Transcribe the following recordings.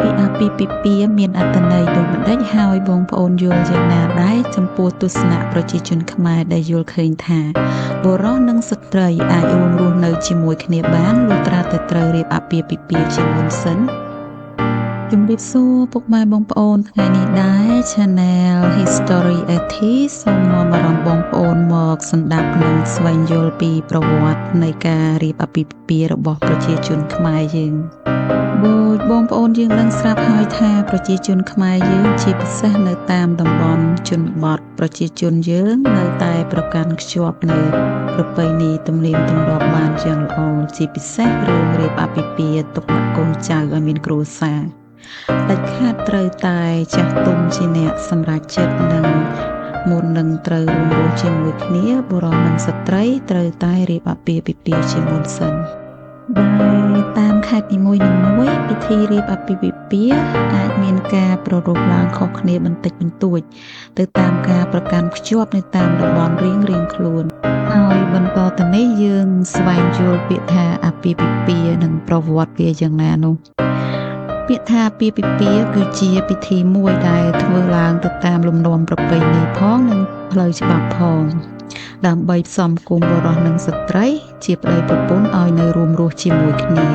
ពីអាពាហ៍ពិពាហ៍មានអត្ថន័យដូចម្តេចហើយបងប្អូនយល់យ៉ាងណាដែរចំពោះទស្សនៈប្រជាជនខ្មែរដែលយល់ឃើញថាបុរសនិងស្ត្រីអាចរួមរស់នៅជាមួយគ្នាបានលុះត្រាតែត្រូវរៀបអាពាហ៍ពិពាហ៍ជាមុនសិនជំរាបសួរពុកម៉ែបងប្អូនថ្ងៃនេះដែរ Channel History 80សូមនាំអារម្មណ៍បងប្អូនមកស្ដាប់និងស្វែងយល់ពីប្រវត្តិនៃការរៀបអាពាហ៍ពិពាហ៍របស់ប្រជាជនខ្មែរយើងដូចបងប្អូនយើងដឹងស្រាប់ហើយថាប្រជាជនខ្មែរយើងជាពិសេសនៅតាមតំបន់ជនបទប្រជាជនយើងនៅតែប្រកាន់ខ្ជាប់នៅប្រពៃណីទំនៀមទម្លាប់បានយ៉ាងល្អជាពិសេសរឿងរៀបអាពាហ៍ពិពាហ៍ទុកដាក់កូនចៅឲ្យមានគ្រួសារដាច់ខាតត្រូវតែចាស់ទុំជាអ្នកសម្រេចចិត្តនិងមុននឹងត្រូវរួមរស់ជាមួយគ្នាបុរសនិងស្ត្រីត្រូវតែរៀបអាពាហ៍ពិពាហ៍ជាមុនសិនដែលតាមខេត្តនីមួយៗពិធីរៀបអាពាហ៍ពិពាហ៍អាចមានការប្រារព្ធឡើងខុសគ្នាបន្តិចបន្តួចទៅតាមការប្រកាន់ខ្ជាប់នៅតាមតំបន់រៀងៗខ្លួនហើយបន្តទៅនេះយើងស្វែងយល់ពាក្យថាអាពាហ៍ពិពាហ៍និងប្រវត្តិវាយ៉ាងណានោះពាក្យថាអាពាហ៍ពិពាហ៍គឺជាពិធីមួយដែលធ្វើឡើងទៅតាមលំនាំប្រពៃណីផងនិងផ្លូវច្បាប់ផងដើម្បីផ្សំគុំបុរសនិងស្ត្រីជាប្តីប្រពន្ធឲ្យនៅរួមរស់ជាមួយគ្នា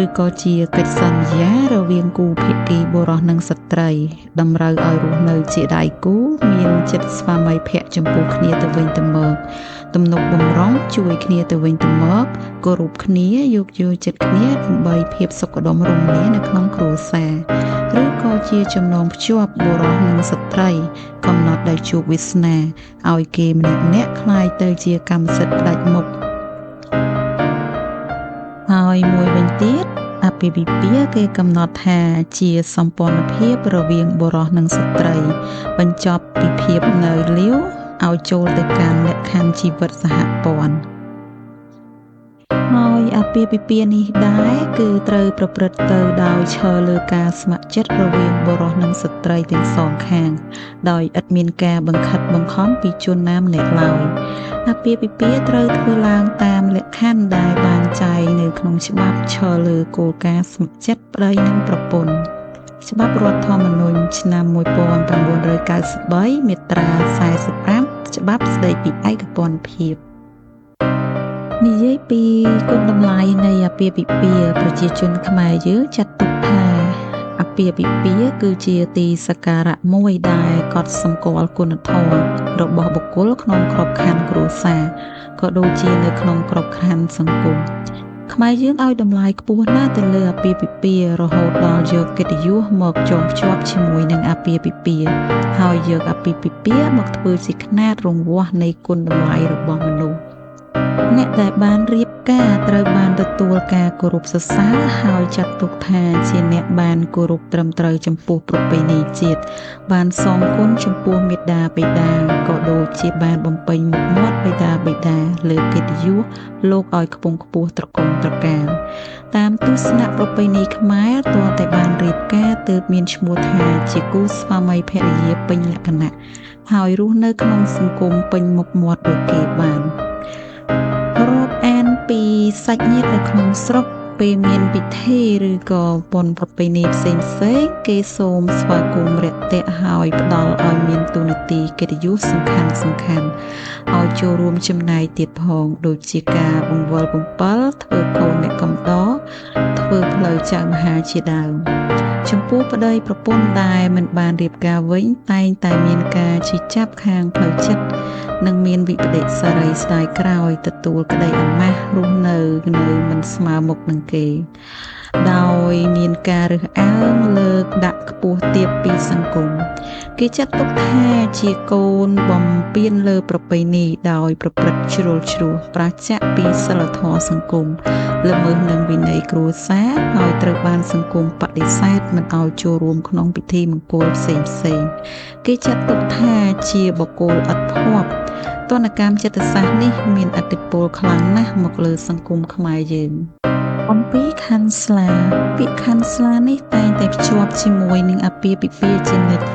ឬក៏ជាកិច្ចសន្យារវាងគូភាគីបុរសនិងស្ត្រីតម្រូវឲ្យរស់នៅជាដៃគូមានចិត្តស្វាមីភក្តិចំពោះគ្នាទៅវិញទៅមកទំនុកបម្រុងជួយគ្នាទៅវិញទៅមកគោរពគ្នាយោគយល់ចិត្តគ្នាដើម្បីភាពសុខដុមរមនានៅក្នុងគ្រួសារឬក៏ជាចំណងភ្ជាប់បុរសនិងស្ត្រីកំណត់ដោយជោគវាសនាឲ្យគេម្នាក់ៗคล้ายទៅជាកម្មសិទ្ធិផ្ដាច់មុខហើយមួយវិញទៀតអាពាហ៍ពិពាហ៍គេកំណត់ថាជាសម្ព័ន្ធភាពរវាងបុរសនិងស្ត្រីបញ្ចប់ពីភាពនៅលាវឲ្យចូលទៅកាន់លក្ខខណ្ឌជីវិតសហព័ន្ធហើយអាពាហ៍ពិពាហ៍នេះដែរគឺត្រូវប្រព្រឹត្តទៅដោយឈរលើការស្ម័គ្រចិត្តរវាងបុរសនិងស្ត្រីទាំងសងខាងដោយឥតមានការបង្ខិតបង្ខំពីជនណាម្នាក់ឡើយអាពាហ៍ពិពាហ៍ត្រូវធ្វើឡើងតាមលក្ខខណ្ឌដែលបានចែងនៅក្នុងច្បាប់ឈរលើគោលការណ៍ស្ម័គ្រចិត្តប្តីនិងប្រពន្ធច្បាប់រដ្ឋធម្មនុញ្ញឆ្នាំ1993មាត្រា45ច្បាប់ស្តីពីឯកពន្ធភាពនិយាយពីគុណតម្លៃនៃអាពាហ៍ពិពាហ៍ប្រជាជនខ្មែរយើងចាត់ទុកថាអាពាហ៍ពិពាហ៍គឺជាទីសក្ការៈមួយដែលកត់សម្គាល់គុណធម៌របស់បុគ្គលក្នុងក្របខ័ណ្ឌគ្រួសារក៏ដូចជានៅក្នុងក្របខ័ណ្ឌសង្គមខ្មែរយើងឲ្យតម្លៃខ្ពស់ណាស់ទៅលើអាពាហ៍ពិពាហ៍រហូតដល់យកកិត្តិយសមកចងភ្ជាប់ជាមួយនឹងអាពាហ៍ពិពាហ៍ហើយយកអាពាហ៍ពិពាហ៍មកធ្វើជាខ្នាតរង្វាស់នៃគុណតម្លៃរបស់មនុស្សអ្នកដែលបានរៀបការត្រូវបានទទួលការគោរពសរសើរហើយចាត់ទុកថាជាអ្នកបានគោរពត្រឹមត្រូវចំពោះប្រពៃណីជាតិបានសងគុណចំពោះមាតាបិតាក៏ដូចជាបានបំពេញមុខមាត់បិតាលើកិត្តិយសលោកឲ្យខ្ពង់ខ្ពស់ត្រកុំត្រកាលតាមទស្សនៈប្រពៃណីខ្មែរទាល់តែបានរៀបការទើបមានឈ្មោះថាជាគូស្វាមីភរិយាពេញលក្ខណៈហើយរស់នៅក្នុងសង្គមពេញមុខមាត់ដូចគេបានរាប់អានពីសាច់ញាតិនៅក្នុងស្រុកពេលមានពិធីឬក៏បុណ្យប្រពៃណីផ្សេងគេសូមស្វាគមន៍រាក់ទាក់ហើយផ្ដល់ឲ្យមានទូនាទីកិត្តិយសសំខាន់ឲ្យចូលរួមចំណែកទៀតផងដូចជាការបង្វិលបំពិលធ្វើកូនអ្នកកំដរធ្វើផ្លូវចៅមហាជាដើមចំពោះប្តីប្រពន្ធដែលមិនបានរៀបការវិញតែងតែមានការជិះចាប់ខាងផ្លូវចិត្តនិងមានវិបដិសារីស្ដាយក្រោយទទួលក្តីអាម៉ាស់រស់នៅមិនស្មើមុខនឹងគេដោយមានការរើសអើងលើកដាក់ខ្ពស់ទាបពីសង្គមគេចាត់ទុកថាជាកូនបំពានលើប្រពៃណីដោយប្រព្រឹត្តជ្រុលជ្រោះប្រាចាកពីសិលធម៌សង្គមល្មើសនឹងវិន័យគ្រួសារហើយត្រូវបានសង្គមបដិសេធមិនឲ្យចូលរួមក្នុងពិធីមង្គលផ្សេងគេចាត់ទុកថាជាបុគ្គលឥតភ័ព្វទនកម្មចិត្តសាស្ត្រនេះមានឥទ្ធិពលខ្លាំងណាស់មកលើសង្គមខ្មែរយើងអំពីខណ្ឌស្លាពាក្យខណ្ឌស្លានេះតែងតែភ្ជាប់ជាមួយនឹងអាពាហ៍ពិពាហ៍ជានិច្ច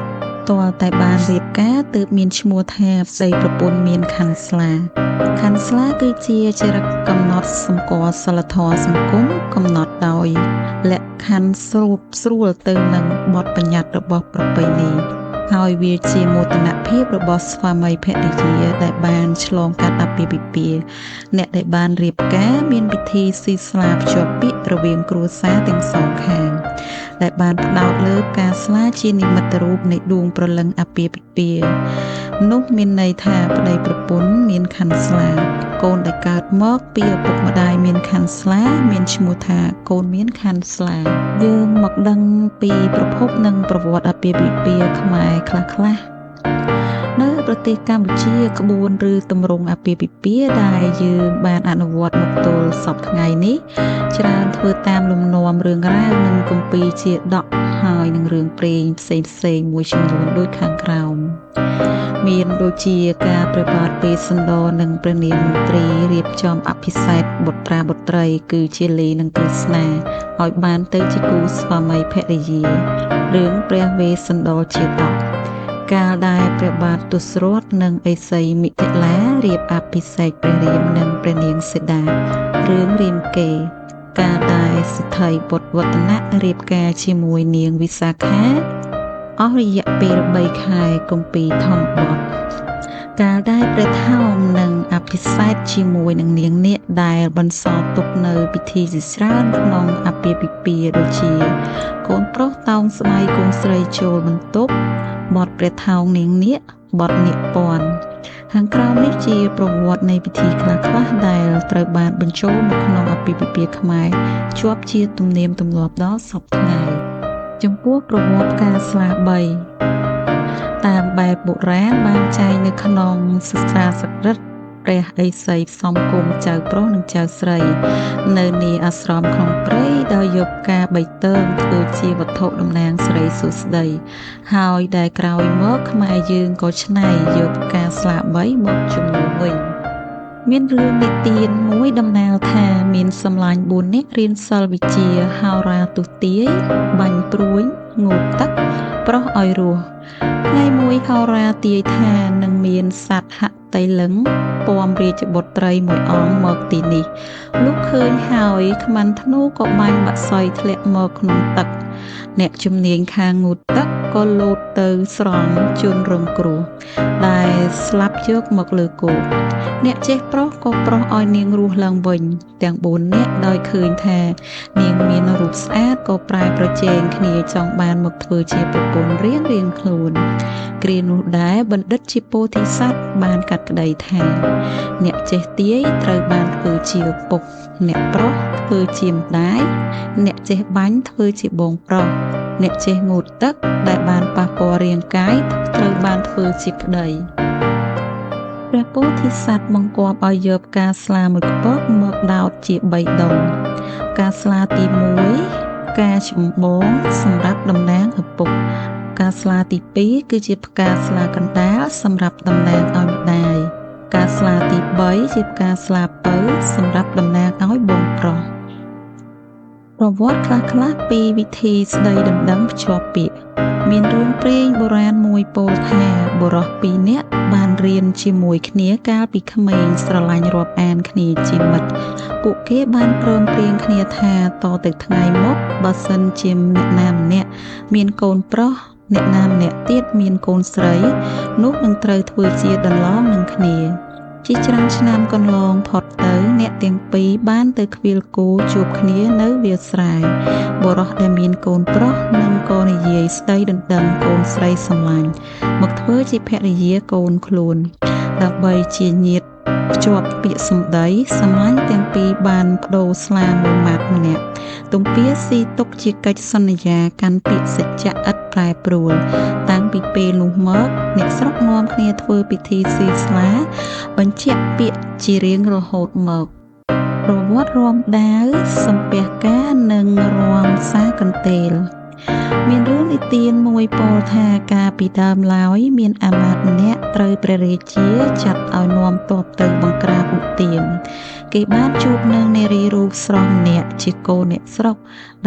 ទាល់តែបានរៀបការទើបមានឈ្មោះថាប្តីប្រពន្ធមានខណ្ឌស្លាគឺជាចរិតកំណត់សម្គាល់សីលធម៌សង្គមកំណត់ដោយលក្ខខណ្ឌស្រួលទៅនឹងបទបញ្ញត្តិរបស់ប្រពៃណីហើយវាជាមោទនភាពរបស់ស្វាមីភរិយាដែលបានឆ្លងកាត់អាពាហ៍ពិពាហ៍អ្នកដែលបានរៀបការមានពិធីស៊ីស្លាភ្ជាប់ពាក្យរវាងគ្រួសារទាំងសងខាងដែលបានផ្ដោតលើផ្កាស្លាជានិមិត្តរូបនៃដួងព្រលឹងអាពាហ៍ពិពាហ៍នោះមានន័យថាប្តីប្រពន្ធមានខណ្ឌស្លាកូនដែលកើតមកពីឪពុកម្ដាយមានខណ្ឌស្លាមានឈ្មោះថាកូនមានខណ្ឌស្លាយើងមកដឹងពីប្រភពនិងប្រវត្តិអាពាហ៍ពិពាហ៍ខ្មែរខ្លះនៅប្រទេសកម្ពុជាក្បួនឬទម្រង់អាពាហ៍ពិពាហ៍ដែលយើងបានអនុវត្តមកទល់សពថ្ងៃនេះច្រើនធ្វើតាមលំនាំរឿងរ៉ាវនិងគម្ពីរជាដកហើយនឹងរឿងព្រេងផ្សេងមួយចំនួនដូចខាងក្រោមមានដូចជាការប្របាទពេលសណ្ដោនិងព្រះនាងមន្ត្រីរៀបចំអភិសេកបុត្រាបុត្រីគឺជាលីនិងក្រឹស្នាឲ្យបានទៅជាគូស្វាមីភរិយារឿងព្រះវេស្សន្តរជាដកកាលដែលព្រះបាទទសរថនិងឥសីមិថិលារៀបអភិសេកព្រះរាមនិងព្រះនាងសីតារឿងរាមកេរ្តិ៍កាលដែលសិទ្ធិបុត្រវឌ្ឍនៈរៀបការជាមួយនាងវិសាខាអស់រយៈពេល3ខែគម្ពីរធម្មបទកាលដែលព្រះថោងនិងអភិសេកជាមួយនឹងនាងនាគដែលបន្សល់ទុកនៅពិធីជាច្រើនក្នុងអាពាហ៍ពិពាហ៍ដូចជាកូនប្រុសតោងស្បៃកូនស្រីចូលបន្ទប់បទព្រះថោងនាងនាគបទនាគព័ន្ធខាងក្រោមនេះជាប្រវត្តិនៃពិធីខ្លះៗដែលត្រូវបានបញ្ចូលមកក្នុងអាពាហ៍ពិពាហ៍ខ្មែរជាប់ជាទំនៀមទម្លាប់ដល់សព្វថ្ងៃចំពោះប្រវត្តិផ្កាស្លា3តាមបែបបុរាណបានចែងនៅក្នុងសាស្ត្រាស្ក្រឹតព្រះឥសីផ្សំគុំចៅប្រុសនិងចៅស្រីនៅនាអាស្រមក្នុងព្រៃដោយយកផ្កាបីតើងធ្វើជាវត្ថុតំណាងសិរីសួស្តីហើយដែលក្រោយមកខ្មែរយើងក៏ច្នៃយកផ្កាស្លា3មកជំនួសវិញមានរឿងនិទានមួយដំណាលថាមានសម្លាញ់4នាក់រៀនសិលវិជ្ជាហោរាទស្សទាយបាញ់ព្រួយងូតទឹកប្រុសឲ្យរស់ថ្ងៃមួយហោរាទាយថានឹងមានសត្វហតិលឹងពាំរាជបុត្រីមួយអង្គមកទីនេះលុះឃើញហើយខ្មាន់ធ្នូក៏បាញ់បាក់សុយធ្លាក់មកក្នុងទឹកអ្នកជំនាញខាងងូតទឹកក៏លោតទៅស្រង់ជនរងគ្រោះដែលស្លាប់យកមកលើគោកអ្នកចេះប្រុសក៏ប្រុសឲ្យនាងរស់ឡើងវិញទាំង4នាក់ដោយឃើញថានាងមានរូបស្អាតក៏ប្រែប្រជែងគ្នាចង់បានមកធ្វើជាប្រពន្ធរៀងខ្លួនគ្រានោះដែរបណ្ឌិតជាពោធិសត្វបានកាត់ក្តីថាអ្នកចេះទាយត្រូវបានធ្វើជាឪពុកអ្នកប្រុសធ្វើជាម្ដាយអ្នកចេះបាញ់ធ្វើជាបងប្រុសអ្នកចេះងូតទឹកដែលបានប៉ះពាល់រាងកាយត្រូវបានធ្វើជាប្តីព្រះពោធិសត្វបង្គាប់ឲ្យយកផ្កាស្លាមួយខ្ពស់មកដោតជា3ដុំផ្កាស្លាទី1ផ្កាចម្បងសម្រាប់តំណាងឪពុកផ្កាស្លាទី2គឺជាផ្កាស្លាកណ្ដាលសម្រាប់តំណាងឲ្យម្ដាយផ្កាស្លាទី3ជាផ្កាស្លាពៅសម្រាប់តំណាងឲ្យបងប្រុសប្រវត្តិខ្លះៗពីវិធីស្ដីដណ្ដឹងភ្ជាប់ពាក្យមានរឿងព្រេងបុរាណមួយពោលថាបុរស2នាក់បានរៀនជាមួយគ្នាកាលពីក្មេងស្រឡាញ់រាប់អានគ្នាជាមិត្តពួកគេបានព្រមព្រៀងគ្នាថាតទៅថ្ងៃមុខបើសិនជាអ្នកណាម្នាក់មានកូនប្រុសអ្នកណាម្នាក់ទៀតមានកូនស្រីនោះនឹងត្រូវធ្វើជាដន្លងនឹងគ្នាជាច្រើនឆ្នាំកន្លងផុតទៅអ្នកទាំងពីរបានទៅឃ្វាលគោជួបគ្នានៅវាលស្រែបុរសដែលមានកូនប្រុសនឹងក៏និយាយស្ដីដណ្ដឹងកូនស្រីសម្លាញ់មកធ្វើជាភរិយាកូនខ្លួនដើម្បីជាញាតិភ្ជាប់ពាក្យសម្ដីសម្លាញ់ទាំងពីរបានបដូរស្លាមួយម៉ាត់ម្នាក់ទំពាស៊ីទុកជាកិច្ចសន្យាកាន់ពាក្យសច្ចៈឥតប្រែប្រួលតាំងពីពេលនោះមកអ្នកស្រុកនាំគ្នាធ្វើពិធីស៊ីស្លាបញ្ជាក់ពាក្យជារៀងរហូតមកប្រវត្តិរាំដាវសំពះការនិងរាំសាកន្ទេលមានរឿងនិទានមួយពោលថាកាលពីដើមឡើយមានអាមាត្យម្នាក់ត្រូវព្រះរាជាចាត់ឲ្យនាំទ័ពទៅបង្ក្រាបឧទាន គេបានជួបនឹងនារីរូបស្រស់ម្នាក់ជាកូនអ្នកស្រុក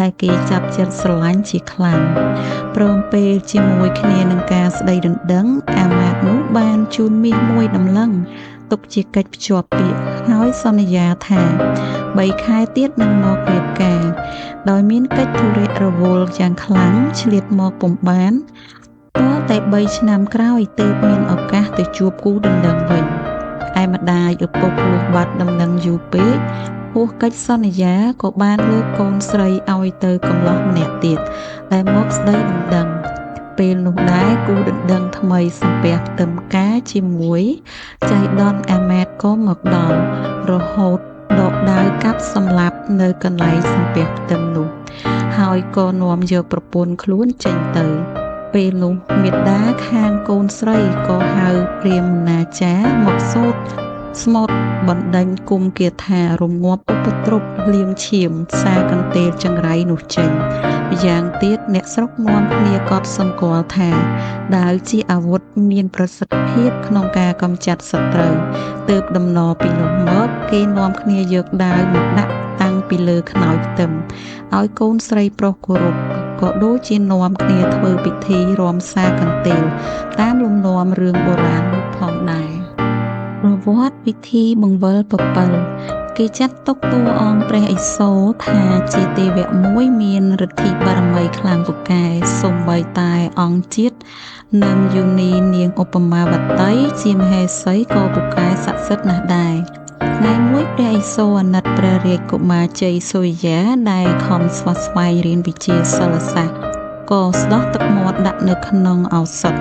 ដែលគេចាប់ចិត្តស្រឡាញ់ជាខ្លាំងព្រមពេលជាមួយគ្នានឹងការស្ដីដណ្ដឹងអាមាត្យនោះបានជូនមាសមួយដំឡឹងទុកជាកិច្ចភ្ជាប់ពាក្យហើយសន្យាថា3ខែទៀតនឹងមករៀបការដោយមានកិច្ចទុរៈរវល់យ៉ាងខ្លាំងឆ្លៀតមកពុំបានទាល់តែ3ឆ្នាំក្រោយទើបមានឱកាសទៅជួបគូដណ្ដឹងវិញឯម្ដាយឪពុកលុះបាត់ដំណឹងយូរពេកហួសកិច្ចសន្យាក៏បានលើកកូនស្រីឲ្យទៅកំឡោះម្នាក់ទៀតដែលមកស្ដីដណ្ដឹងពេលនោះដែរគូដណ្ដឹងថ្មីសំពះផ្ទឹមការជាមួយចៃដន្យអាម៉ែតក៏មកដល់រហូតដកដាវកាប់សម្លាប់នៅកន្លែងសំពះផ្ទឹមនោះហើយក៏នាំយកប្រពន្ធខ្លួនចេញទៅពេលនោះមេដាខាងកូនស្រីក៏ហៅព្រាហ្មណាចារ្យមកសូត្រស្មូតបណ្ដេញគុំគាថារងាប់ឧបទ្រពលៀងឈាមសារកន្ទេលចង្រៃនោះចេញម្យ៉ាងទៀតអ្នកស្រុកនាំគ្នាកត់សម្គាល់ថាដាវជាអាវុធមានប្រសិទ្ធភាពក្នុងការកម្ចាត់សត្រូវទើបដំណពីនោះមកគេនាំគ្នាយកដាវមកដាក់តាំងពីលើខ្នើយផ្ទឹមឲ្យកូនស្រីប្រុសគោរពក៏ដូចជានាំគ្នាធ្វើពិធីរាំសារកន្ទេលតាមលំនាំរឿងបុរាណនោះផងដែរប្រវត្តិពិធីបង្វិលពពិលគេចាត់ទុកតួអង្គព្រះឥសូរថាជាទេវៈមួយមានឫទ្ធិបារមីខ្លាំងពូកែសូម្បីតែអង្គជាតិនិងយោនីនាងឧបមាវតីជាមហេសីក៏ពូកែស័ក្តិសិទ្ធិណាស់ដែរថ្ងៃមួយព្រះឥសូរអាណិតព្រះរាជកុមារជ័យសូរិយាដែលខំស្វាស្វែងរៀនវិជ្ជាសិលសាស្ត្រក៏ស្ដោះទឹកមាត់ដាក់នៅក្នុងឱសថ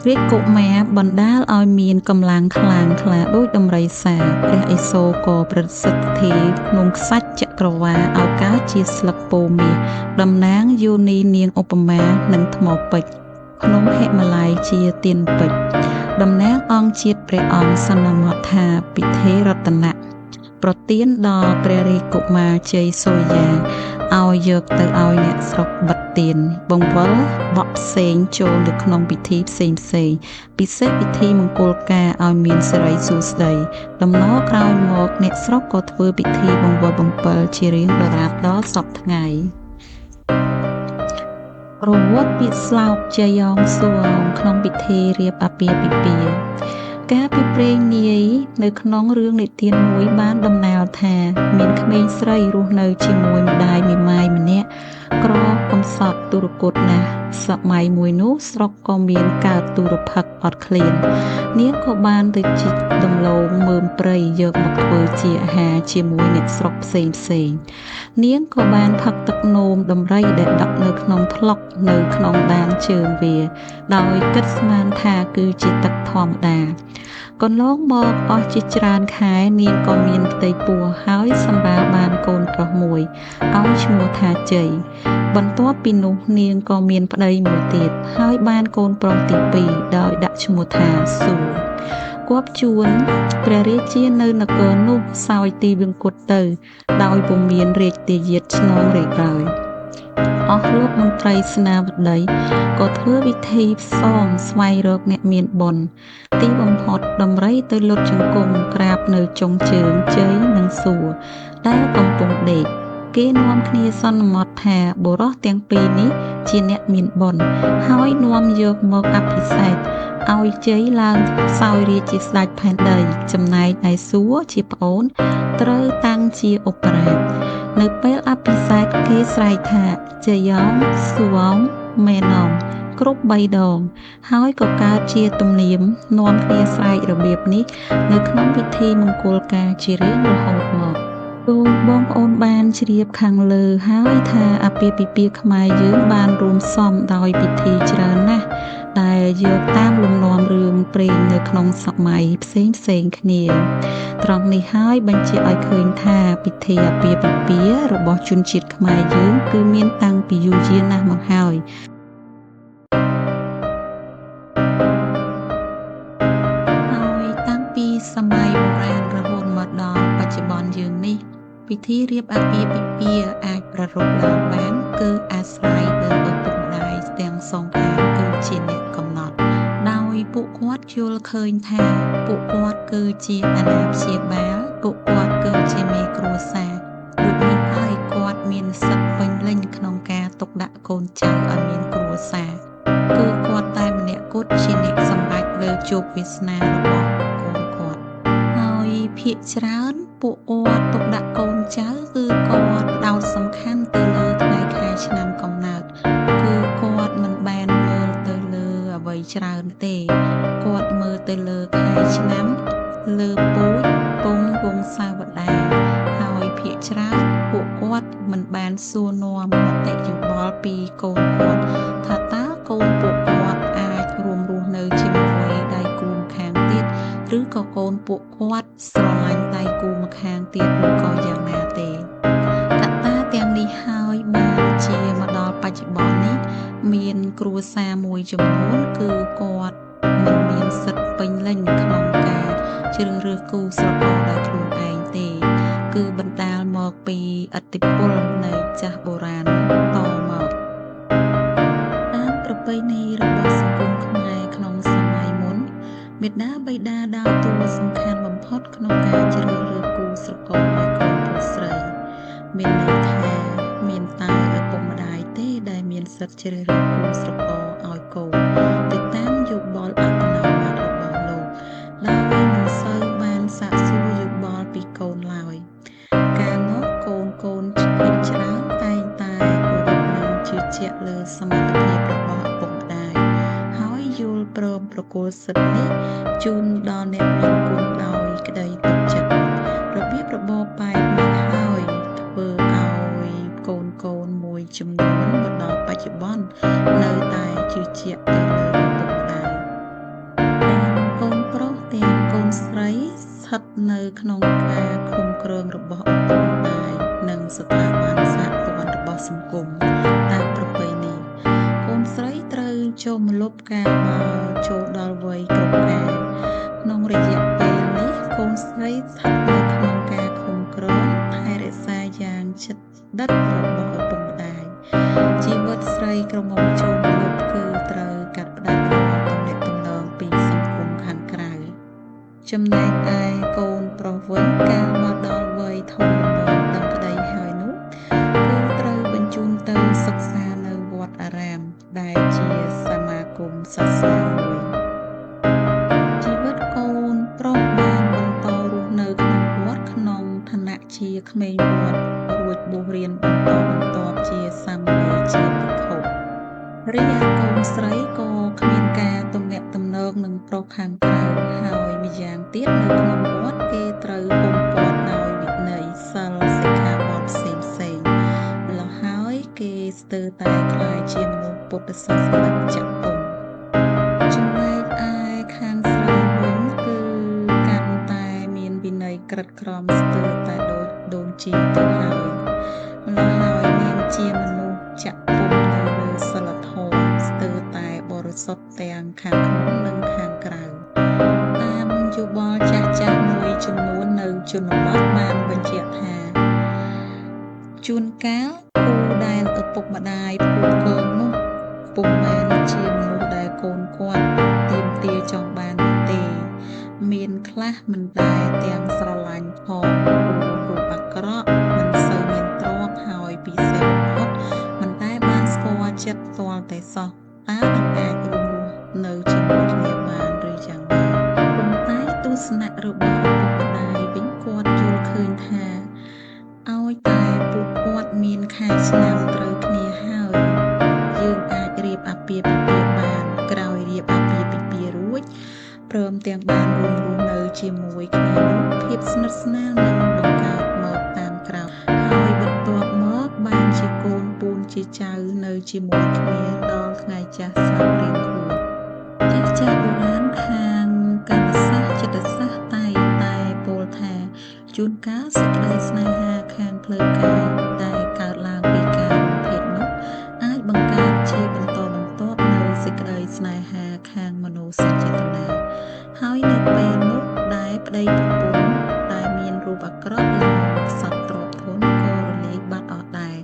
រាជកុមារបណ្ដាលឲ្យមានកម្លាំងខ្លាំងក្លាដូចដំរីសាព្រះឥសូរក៏ប្រសិទ្ធិក្នុងខ្សាច់ចក្រវាលឲ្យកើតជាស្លឹកពោធិ៍មាសតំណាងយោនីនាងឧបមានិងថ្មពេជ្រក្នុងហិមាល័យជាទៀនពេជ្រតំណាងអង្គជាតិព្រះអង្គសន្មតថាពិធេរតនៈប្រទានដល់ព្រះរាជកុមារជ័យសូរិយាឲ្យយកទៅឲ្យអ្នកស្រុកបិទទានបង្វិលបក់ផ្សេងចូលនៅក្នុងពិធីផ្សេងពិសេសពិធីមង្គលការឲ្យមានសិរីសួស្តីដំណរក្រោយមកអ្នកស្រុកក៏ធ្វើពិធីបង្វិលបំពិលជារៀងដរាបដល់សពថ្ងៃរវត្តពាក្យស្លោកជាយ៉ងសួរក្នុងពិធីរៀបអាពាហ៍ពិពាហ៍ការពីព្រេងនាយនៅក្នុងរឿងនិទានមួយបានដំណាលថាមានក្មេងស្រីរស់នៅជាមួយម្ដាយមេម៉ាយម្នាក់ក្រកំសត់ទុរគតណាស់សម័យមួយនោះស្រុកក៏មានកើតទុរភិក្សអត់ឃ្លាននាងក៏បានទៅជីកដំឡូងមើមព្រៃយកមកធ្វើជាអាហារជាមួយអ្នកស្រុកផ្សេងនាងក៏បានផឹកទឹកនោមដំរីដែលដាក់នៅក្នុងថ្លុកនៅក្នុងដានជើងវាដោយគិតស្មានថាគឺជាទឹកធម្មតាកន្លងមកអស់ជាច្រើនខែនាងក៏មានផ្ទៃពោះហើយសម្រាលបានកូនប្រុសមួយឲ្យឈ្មោះថាជ័យបន្ទាប់ពីនោះនាងក៏មានប្តីមួយទៀតហើយបានកូនប្រុសទី2ដោយដាក់ឈ្មោះថាសួរគប់ជួនព្រះរាជានៅនគរនោះសោយទីវង្គតទៅដោយពុំមានរាជទាយាទឆ្នងរាជឡើយអស់លោកមន្ត្រីស្នាវតីក៏ធ្វើវិធីផ្សងស្វែងរកអ្នកមានបុណ្យទីបំផុតដំរីទៅលុតជង្គង់ក្រាបនៅចុងជើងជ័យនិងសួរដែលកំពុងដេកគេនាំគ្នាសន្មតថាបុរសទាំងពីរនេះជាអ្នកមានបុណ្យហើយនាំយកមកអភិសេកឲ្យជ័យឡើងសោយរាជជាស្ដេចផែនដីចំណែកឯសួរជាប្អូនត្រូវតាំងជាឧបរាជនៅពេលអភិសេកគេស្រែកថាជ័យងសួងមេណងគ្រប់3ដងហើយក៏កើតជាទំនៀមនាំគ្នាស្រែករបៀបនេះនៅក្នុងពិធីមង្គលការជារៀងរហូតមកដោយបងប្អូនបានជ្រាបខាងលើហើយថាអាពាហ៍ពិពាហ៍ខ្មែរយើងបានរួមផ្សំដោយពិធីច្រើនណាស់ដែលយកតាមលំនាំរឿងព្រេងនៅក្នុងសម័យផ្សេងគ្នាត្រង់នេះហើយបញ្ជាក់ឲ្យឃើញថាពិធីអាពាហ៍ពិពាហ៍របស់ជនជាតិខ្មែរយើងគឺមានតាំងពីយូរយារណាស់មកហើយតាំងពីសម័យបុរាណរហូតមកដល់បច្ចុប្បន្នយើងនេះពិធីរៀបអាពាហ៍ពិពាហ៍អាចប្រារព្ធឡើងបានគឺអាស្រ័យលើឪពុកម្ដាយទាំងសងខាងគឺជាអ្នកកំណត់ដោយពួកគាត់យល់ឃើញថាពួកគាត់គឺជាអាណាព្យាបាល ពួកគាត់គឺជាមេគ្រួសារដូចនេះហើយគាត់មានសិទ្ធិពេញលេញក្នុងការទុកដាក់កូនចៅឲ្យមានគ្រួសារគឺគាត់តែម្នាក់គត់ជាអ្នកសម្រេចលើជោគវាសនារបស់កូនគាត់ហើយភាគច្រើនពួកគាត់ទុកដាក់កូនចៅគឺគាត់ផ្ដោតសំខាន់ទៅលើថ្ងៃខែឆ្នាំកំណើតគឺគាត់មិនបានមើលទៅលើអ្វីច្រើនទេគាត់មើលទៅលើខែឆ្នាំលើពូជពងវង្សាវតារហើយភាគច្រើនពួកគាត់មិនបានសួរនាំមតិយោបល់ពីកូនគាត់ថាតើកូនពួកគាត់អាចរួមរស់នៅជាមួយដៃគូម្ខាងទៀតឬក៏កូនពួកគាត់ស្រឡាញ់ដៃគូម្ខាងទៀតឬក៏យ៉ាងណាទេកត្តាទាំងនេះហើយបានជាមកដល់បច្ចុប្បន្ននេះមានគ្រួសារមួយចំនួនគឺគាត់មិនមានសិទ្ធិពេញលេញក្នុងការជ្រើសរើសគូស្រករដោយខ្លួនឯងទេគឺបណ្ដាលមកពីឥទ្ធិពលនៃចាស់បុរាណតមកតាមប្រពៃណីរបស់សង្គមខ្មែរក្នុងសម័យមុនមេដាបិតាដើរតួសំខាន់បំផុតក្នុងការជ្រើសរើសគូស្រករឲ្យកូនប្រុសស្រីមានន័យថាមានតែឪពុកម្ដាយទេដែលមានសិទ្ធិជ្រើសរើសគូស្រករឲ្យកូនទៅតាមយោបល់អត្តនោម័តរបស់លោកដោយមិនសូវបានសាកសួរយោបល់ពីកូនឡើយកាលនោះកូនភាគច្រើនតែងតែគោរពនិងជឿជាក់លើសមត្ថភាពរបស់ឪពុកម្ដាយហើយយល់ព្រមប្រគល់សិទ្ធិនេះជូនដល់អ្នកមានគុណដោយក្តីទុកចិត្តរបៀបរបបបែបនេះហើយធ្វើឲ្យកូនមួយចំនួនមកដល់បច្ចុប្បន្ននៅតែជឿជាក់ទៅលើឪពុកម្ដាយទាំងកូនប្រុសទាំងកូនស្រីស្ថិតនៅក្នុងការឃុំគ្រងរបស់ឪពុកម្ដាយនិងស្ថាប័នសហព័ន្ធរបស់សង្គមតាមប្រពៃណីកូនស្រីត្រូវចូលម្លប់ការមកចូលដល់វ័យគ្រប់ការក្នុងរយៈពេលនេះកូនស្រីស្ថិតនៅក្នុងការឃុំគ្រងថែរក្សាយ៉ាងជិតដិតរបស់ឪពុកម្ដាយជីវិតស្រីក្រមុំចូលម្លប់គឺត្រូវកាត់ផ្តាច់រាល់ទំនាក់ទំនងពីសង្គមខាងក្រៅចំណែកឯកូនប្រុសវិញកាលមកដល់វ័យធំល្មមដឹងក្តីហើយនោះគឺត្រូវបញ្ជូនទៅសិក្សានៅវត្តអារាមដែលជាសមាគមសាសនាមួយជីវិតកូនប្រុសបានបន្តរស់នៅក្នុងវត្តក្នុងឋានៈជាក្មេងវត្តរួចបួសរៀនបន្តបន្ទាប់ជាសាមណេរជាភិក្ខុរីឯកូនស្រីក៏គ្មានការទំនាក់ទំនងនឹងប្រុសខាងក្រៅហើយម្យ៉ាងទៀតនៅក្នុងវត្តគេត្រូវពុំព័ទ្ធដោយវិន័យសិលសិក្ខាបទផ្សេងម្ល៉េះហើយគេស្ទើរតែក្លាយជាមនុស្សពុទ្ធសាសនិកចាក់ពុំចំណែកឯខាងស្រីវិញគឺកាន់តែមានវិន័យក្រិតក្រមស្ទើរតែដូនជីទៅហើយម្ល៉េះហើយមានជាមនុស្សចាក់ពុំនៅលើសិលធម៌ស្ទើរតែបរិសុទ្ធទាំងខាងក្នុងនិងខាងក្រៅតាមយោបល់ចាស់មួយចំនួននៅជនបទបានបញ្ជាក់ថាជួនកាលគូដែលឪពុកម្ដាយផ្គូផ្គងនោះពុំមែនជាមនុស្សដែលកូនគាត់ទាមទារចង់បាននោះទេមានខ្លះមិនដែលទាំងស្រឡាញ់ផងរូបអាក្រក់មិនសូវមានទ្រព្យហើយពិសេសបំផុតមិនដែលបានស្គាល់ចិត្តទាល់តែសោះតើនឹងអាចរួមរស់នៅជាមួយគ្នាបានឬយ៉ាងណាប៉ុន្តែទស្សនៈរបស់ឪពុកម្ដាយវិញគាត់យល់ឃើញថាឲ្យតែពួកគាត់មានខែឆ្នាំត្រូវគ្នាហើយយើងអាចរៀបអាពាហ៍ពិពាហ៍បានក្រោយរៀបអាពាហ៍ពិពាហ៍រួចព្រមទាំងបានរួមរស់នៅជាមួយគ្នានោះភាពស្និទ្ធស្នាលនឹងបង្កើតមកតាមក្រោយហើយបន្ទាប់មកបានជាកូនពូនជាចៅនៅជាមួយគ្នាដល់ថ្ងៃចាស់ស្លាប់រៀងខ្លួនចាស់បុរាណខាងកម្មសាស្ត្រចិត្តសាស្ត្រតែងតែពោលថាជួនកាលសេចក្តីស្នេហាខាងផ្លូវកាយដែលកើតឡើងពីការបំភេទនោះអាចបង្កើតជាបន្តបន្ទាប់នូវសេចក្តីស្នេហាខាងមនោសញ្ចេតនាហើយនៅពេលនោះដែលប្តីប្រពន្ធដែលមានរូបអាក្រក់និងសត្វទ្រព្យធនក៏រលាយបាត់អស់ដែរ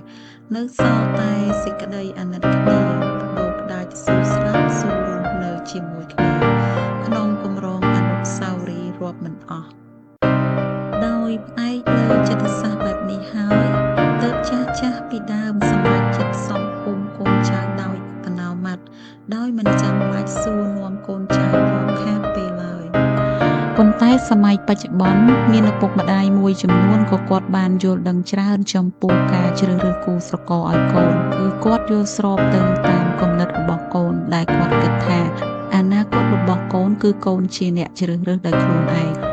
នៅសល់តែសេចក្តីអាណិតគ្នាបដូរផ្ដាច់ស៊ូស្លាប់ស៊ូរស់នៅជាមួយគ្នាក្នុងគម្រោងអនុស្សាវរីយ៍រាប់មិនអស់ដោយ ដោយផ្អែកលើចិត្តសាស្ត្របែបនេះហើយទើបចាស់ពីដើមសម្រេចចិត្តសុំពុំកូនចៅដោយអត្តនោម័តដោយមិនចាំបាច់សួរនាំកូនចៅផងខាតពេលឡើយប៉ុន្តែសម័យបច្ចុប្បន្នមានឪពុកម្ដាយមួយចំនួនក៏គាត់បានយល់ដឹងច្រើនចំពោះការជ្រើសរើសគូស្រករឲ្យកូនគឺគាត់យល់ស្របទៅតាមគំនិតរបស់កូនដែលគាត់គិតថាអនាគតរបស់កូនគឺកូនជាអ្នកជ្រើសរើសដោយខ្លួនឯង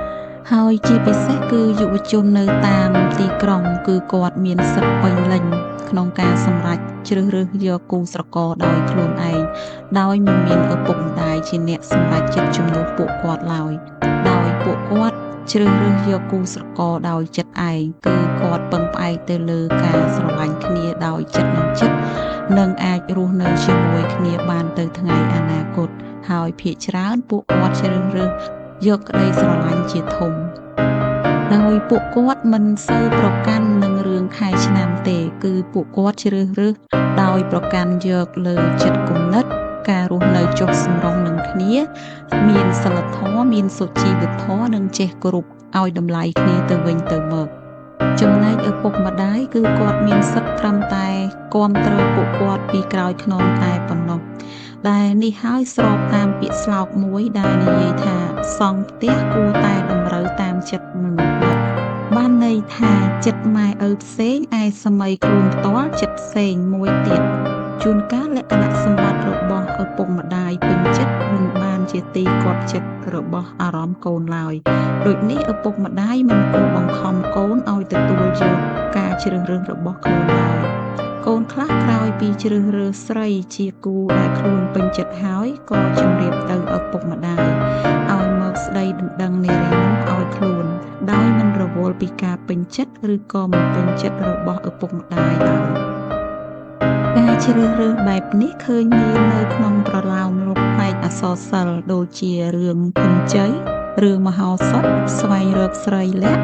ហើយជាពិសេសគឺយុវជននៅតាមទីក្រុងគឺគាត់មានសិទ្ធិពេញលេញក្នុងការសម្រេចជ្រើសរើសយកគូស្រករដោយខ្លួនឯងដោយមិនមានឪពុកម្ដាយជាអ្នកសម្រេចចិត្តជំនួសពួកគាត់ឡើយដោយពួកគាត់ជ្រើសរើសយកគូស្រករដោយចិត្តឯងគឺគាត់ពឹងផ្អែកទៅលើការស្រឡាញ់គ្នាដោយចិត្តនឹងចិត្តនិងអាចរស់នៅជាមួយគ្នាបានទៅថ្ងៃអនាគតហើយភាគច្រើនពួកគាត់ជ្រើសរើសយកក្តីស្រឡាញ់ជាធំដោយពួកគាត់មិនសូវប្រកាន់នឹងរឿងខែឆ្នាំទេគឺពួកគាត់ជ្រើសរើសដោយប្រកាន់យកលើចិត្តគំនិតការរស់នៅចុះសម្រុងនឹងគ្នាមានសិលធម៌មានសុជីវធម៌និងចេះគោរពឲ្យតម្លៃគ្នាទៅវិញទៅមកចំណែកឪពុកម្ដាយគឺគាត់មានសិទ្ធិត្រឹមតែគាំទ្រពួកគាត់ពីក្រោយខ្នងតែប៉ុណ្ណោះដែលនេះហើយស្របតាមពាក្យស្លោកមួយដែលនិយាយថាសង់ផ្ទះគួរតែតម្រូវតាមចិត្តមនុស្សបានន័យថាចិត្តម៉ែឪផ្សេងឯសម័យខ្លួនផ្ទាល់ចិត្តផ្សេងមួយទៀតជួនកាលលក្ខណៈសម្បត្តិរបស់ឪពុកម្ដាយពេញចិត្តមិនបានជាទីគាប់ចិត្តរបស់អារម្មណ៍កូនឡើយដូចនេះឪពុកម្ដាយមិនគួរបង្ខំកូនឲ្យទទួលយកការជ្រើសរើសរបស់ខ្លួនឡើយកូនខ្លះក្រោយពីជ្រើសរើសស្រីជាគូដែលខ្លួនពេញចិត្តហើយក៏ជម្រាបទៅឪពុកម្ដាយឲ្យមកស្ដីដណ្ដឹងនារីនោះឲ្យខ្លួនដោយមិនរវល់ពីការពេញចិត្តឬក៏មិនពេញចិត្តរបស់ឪពុកម្ដាយឡើយការជ្រើសរើសបែបនេះឃើញមាននៅក្នុងប្រលោមលោកផ្នែកអក្សរសិល្ប៍ដូចជារឿងភុនជ័យរឿងមហោសថស្វែងរកស្រីលក្ខ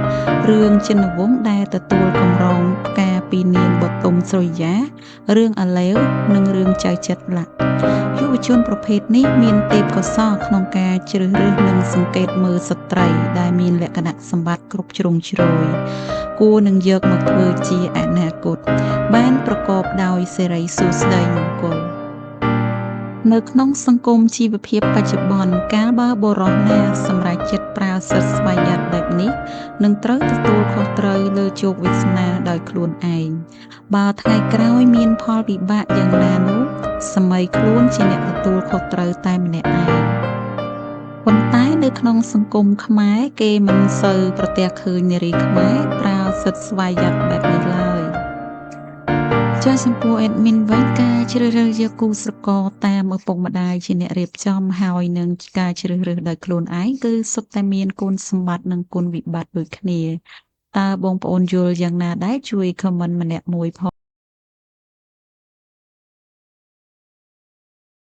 រឿងចិនវង្សដែលទទួលកម្រងផ្កាពីនាងបទុមសុរិយារឿងអាឡេវនិងរឿងចៅចិត្តឡាក់យុវជនប្រភេទនេះមានទេពកោសល្យក្នុងការជ្រើសរើសនិងសង្កេតមើលស្ត្រីដែលមានលក្ខណៈសម្បត្តិគ្រប់ជ្រុងជ្រោយគួរនឹងយកមកធ្វើជាអនាគតបានប្រកបដោយសិរីសួស្តីមង្គលនៅក្នុងសង្គមជីវភាពបច្ចុប្បន្នកាលបើបុរសណាសម្រេចចិត្តប្រើសិទ្ធិស្វ័យយ័តបែបនេះនឹងត្រូវទទួលខុសត្រូវលើជោគវាសនាដោយខ្លួនឯងបើថ្ងៃក្រោយមានផលវិបាកយ៉ាងណានោះសម័យខ្លួនជាអ្នកទទួលខុសត្រូវតែម្នាក់ឯងប៉ុន្តែនៅក្នុងសង្គមខ្មែរគេមិនសូវប្រទះឃើញនារីខ្មែរប្រើសិទ្ធិស្វ័យយ័តបែបនេះឡើយចា៎ចំពោះ admin វិញការជ្រើសរើសយកគូស្រករតាមឪពុកម្ដាយជាអ្នករៀបចំហើយនឹងការជ្រើសរើសដោយខ្លួនឯងគឺសុទ្ធតែមានគុណសម្បត្តិនិងគុណវិបត្តិដូចគ្នាតើបងប្អូនយល់យ៉ាងណាដែរជួយ comment ម្នាក់មួយផង